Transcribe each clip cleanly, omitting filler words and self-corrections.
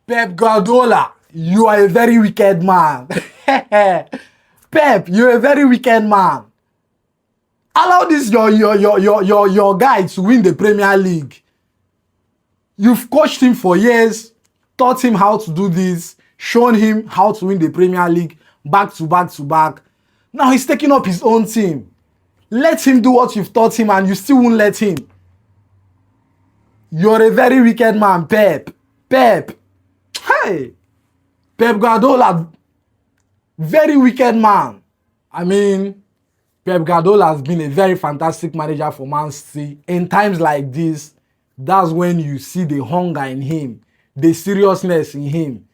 Pep Guardiola, you are a very wicked man. Pep, you're a very wicked man. Allow this your guy to win the Premier League. You've coached him for years, taught him how to do this, shown him how to win the Premier League back to back to back. Now he's taking up his own team. Let him do what you've taught him and you still won't let him. You're a very wicked man, Pep. Pep. Hey. Pep Guardiola, very wicked man. I mean, Pep Guardiola has been a very fantastic manager for Man City. In times like this, that's when you see the hunger in him, the seriousness in him.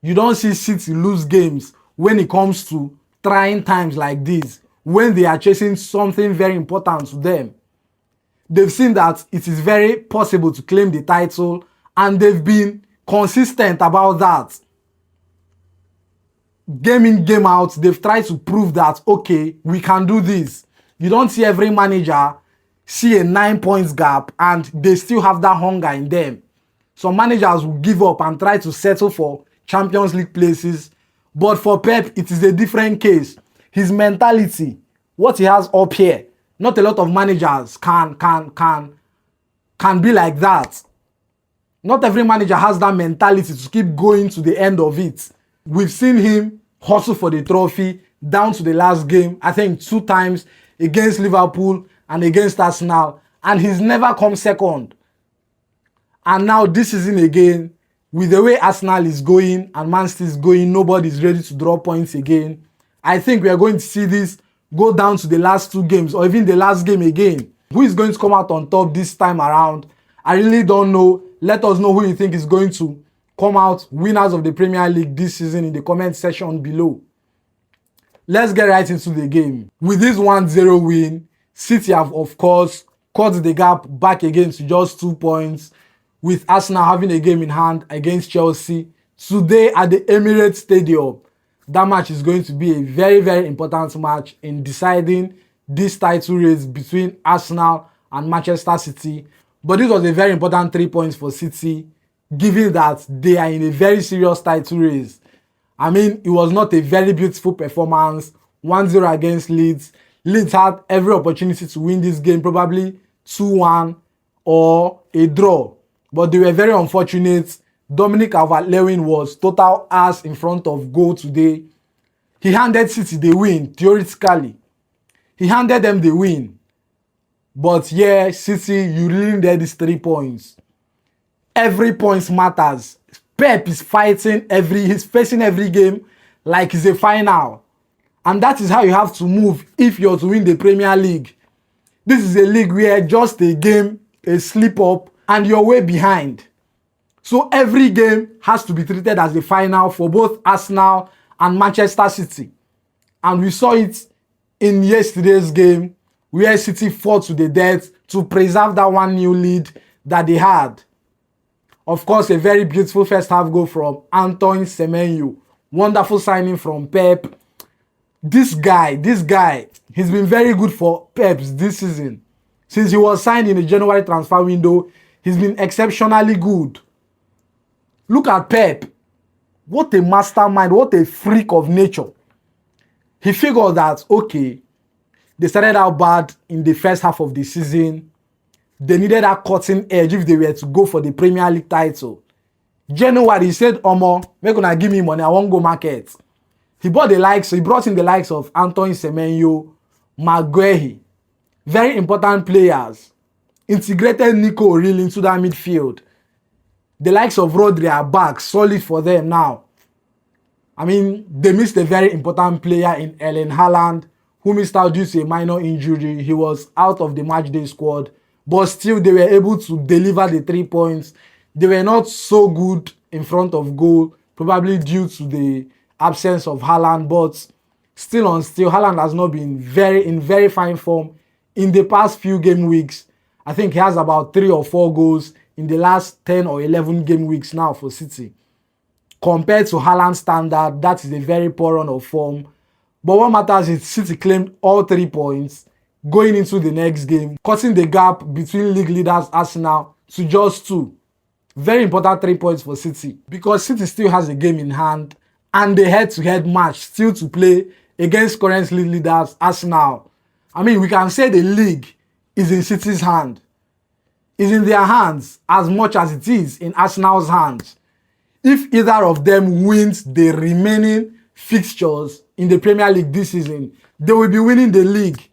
You don't see City lose games when it comes to trying times like this, when they are chasing something very important to them. They've seen that it is very possible to claim the title, and they've been consistent about that. Game in, game out, they've tried to prove that, okay, we can do this. You don't see every manager see a 9 points gap and they still have that hunger in them. Some managers will give up and try to settle for Champions League places. But for Pep, it is a different case. His mentality, what he has up here, not a lot of managers can be like that. Not every manager has that mentality to keep going to the end of it. We've seen him hustle for the trophy down to the last game, I think 2 times against Liverpool and against Arsenal, and he's never come second. And now this season again, with the way Arsenal is going and Man City is going, nobody's ready to draw points again. I think we are going to see this go down to the last 2 games or even the last game again. Who is going to come out on top this time around? I really don't know. Let us know who you think is going to come out winners of the Premier League this season in the comment section below. Let's get right into the game. With this 1-0 win, City have of course cut the gap back again to just 2 points, with Arsenal having a game in hand against Chelsea today at the Emirates Stadium. That match is going to be a very, very important match in deciding this title race between Arsenal and Manchester City. But this was a very important 3 points for City, given that they are in a very serious title race. I mean, it was not a very beautiful performance. 1-0 against Leeds. Leeds had every opportunity to win this game, probably 2-1 or a draw. But they were very unfortunate. Dominic Calvert-Lewin was total ass in front of goal today. He handed City the win, theoretically. He handed them the win. But yeah, City, you really needed these 3 points. Every point matters. Pep is he's facing every game like it's a final. And that is how you have to move if you're to win the Premier League. This is a league where just a game, a slip up, and you're way behind. So every game has to be treated as a final for both Arsenal and Manchester City. And we saw it in yesterday's game where City fought to the death to preserve that 1-0 lead that they had. Of course, a very beautiful first half goal from Antoine Semenyo. Wonderful signing from Pep. This guy, he's been very good for Pep this season. Since he was signed in the January transfer window, he's been exceptionally good. Look at Pep. What a mastermind, what a freak of nature. He figured that, okay, they started out bad in the first half of the season. They needed that cutting edge if they were to go for the Premier League title. January, he said, Omo, make gonna give me money, I won't go market. He brought in the likes of Antoine Semenyo, Maguire. Very important players. Integrated Nico really into that midfield. The likes of Rodri are back, solid for them now. I mean, they missed a very important player in Erling Haaland, who missed out due to a minor injury. He was out of the matchday squad. But still, they were able to deliver the 3 points. They were not so good in front of goal, probably due to the absence of Haaland. But still, Haaland has not been in very fine form in the past few game weeks. I think he has about 3 or 4 goals in the last 10 or 11 game weeks now for City. Compared to Haaland's standard, that is a very poor run of form. But what matters is City claimed all 3 points going into the next game, cutting the gap between league leaders Arsenal to just 2. Very important 3 points for City because City still has a game in hand and a head-to-head match still to play against current league leaders Arsenal. I mean, we can say the league is in City's hand. It's in their hands as much as it is in Arsenal's hands. If either of them wins the remaining fixtures in the Premier League this season, they will be winning the league.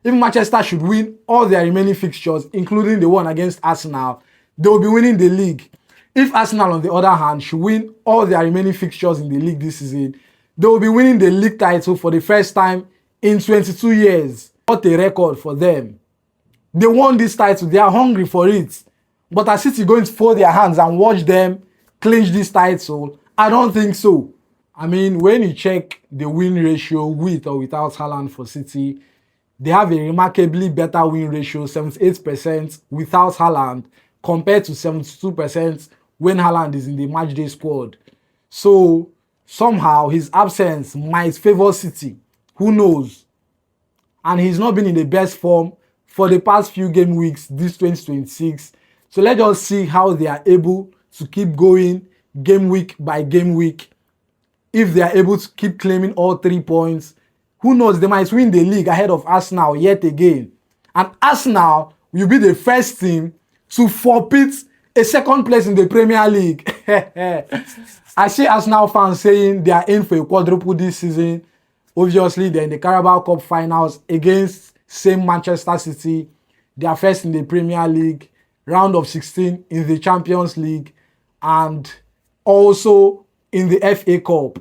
If Manchester should win all their remaining fixtures, including the one against Arsenal, they will be winning the league. If Arsenal, on the other hand, should win all their remaining fixtures in the league this season, they will be winning the league title for the first time in 22 years. What a record for them. They won this title. They are hungry for it. But are City going to fold their hands and watch them clinch this title? I don't think so. I mean, when you check the win ratio with or without Haaland for City, they have a remarkably better win ratio, 78% without Haaland, compared to 72% when Haaland is in the matchday squad. So, somehow, his absence might favor City. Who knows? And he's not been in the best form for the past few game weeks this 2026. So let's just see how they are able to keep going game week by game week. If they are able to keep claiming all 3 points, who knows, they might win the league ahead of Arsenal yet again. And Arsenal will be the first team to forfeit a second place in the Premier League. I see Arsenal fans saying they are in for a quadruple this season. Obviously, they're in the Carabao Cup finals against same Manchester City. They are first in the Premier League, round of 16 in the Champions League, and also in the FA Cup.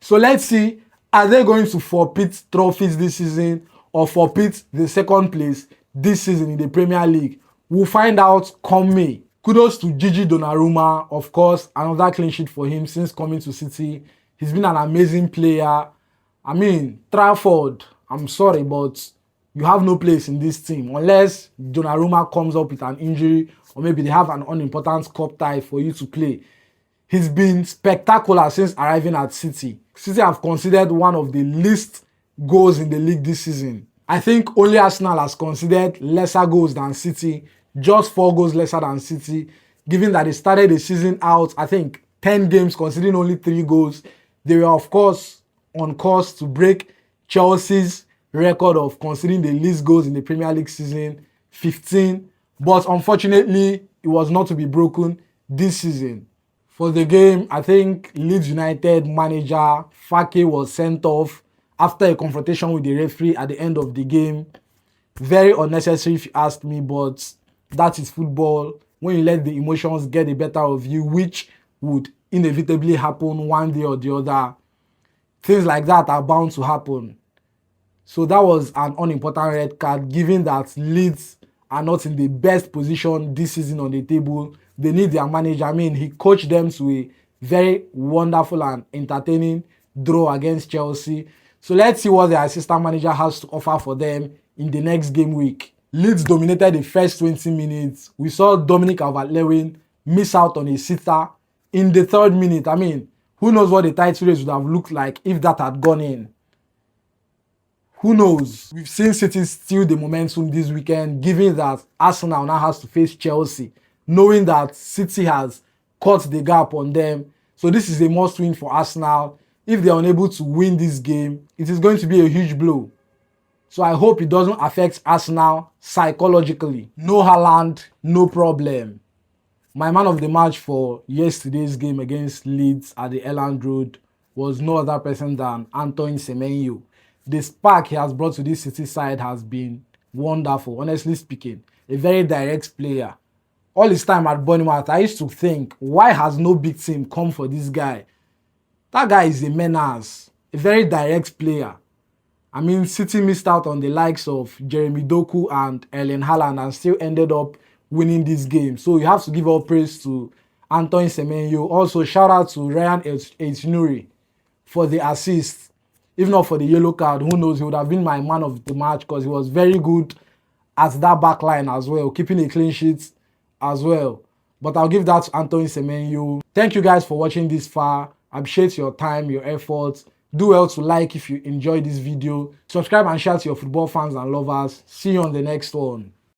So let's see, are they going to forfeit trophies this season or forfeit the second place this season in the Premier League? We'll find out come May. Kudos to Gigi Donnarumma, of course, another clean sheet for him since coming to City. He's been an amazing player. I mean, Trafford, I'm sorry, but you have no place in this team unless Donnarumma comes up with an injury or maybe they have an unimportant cup tie for you to play. He's been spectacular since arriving at City. City have considered one of the least goals in the league this season. I think only Arsenal has considered lesser goals than City, just 4 goals lesser than City, given that they started the season out, I think, 10 games, considering only 3 goals. They were, of course, on course to break Chelsea's record of conceding the least goals in the Premier League season, 15. But unfortunately, it was not to be broken this season. For the game, I think Leeds United manager Fake was sent off after a confrontation with the referee at the end of the game. Very unnecessary if you ask me, but that is football. When you let the emotions get the better of you, which would inevitably happen one day or the other, things like that are bound to happen. So that was an unimportant red card, given that Leeds are not in the best position this season on the table. They need their manager. I mean, he coached them to a very wonderful and entertaining draw against Chelsea. So let's see what the assistant manager has to offer for them in the next game week. Leeds dominated the first 20 minutes. We saw Dominic Calvert-Lewin miss out on a sitter in the 3rd minute. I mean, who knows what the title race would have looked like if that had gone in. Who knows? We've seen City steal the momentum this weekend, given that Arsenal now has to face Chelsea, knowing that City has cut the gap on them. So this is a must-win for Arsenal. If they are unable to win this game, it is going to be a huge blow. So I hope it doesn't affect Arsenal psychologically. No Haaland, no problem. My man of the match for yesterday's game against Leeds at the Elland Road was no other person than Antoine Semenyo. The spark he has brought to this City side has been wonderful, honestly speaking. A very direct player. All his time at Bournemouth, I used to think, why has no big team come for this guy? That guy is a menace, a very direct player. I mean, City missed out on the likes of Jeremy Doku and Erling Haaland and still ended up winning this game. So you have to give all praise to Antoine Semenyo. Also, shout out to Ryan Ejnuri for the assist. If not for the yellow card, who knows, he would have been my man of the match because he was very good at that back line as well, keeping a clean sheet as well. But I'll give that to Antoine Semenyo. Thank you guys for watching this far. I appreciate your time, your efforts. Do well to like if you enjoyed this video. Subscribe and share to your football fans and lovers. See you on the next one.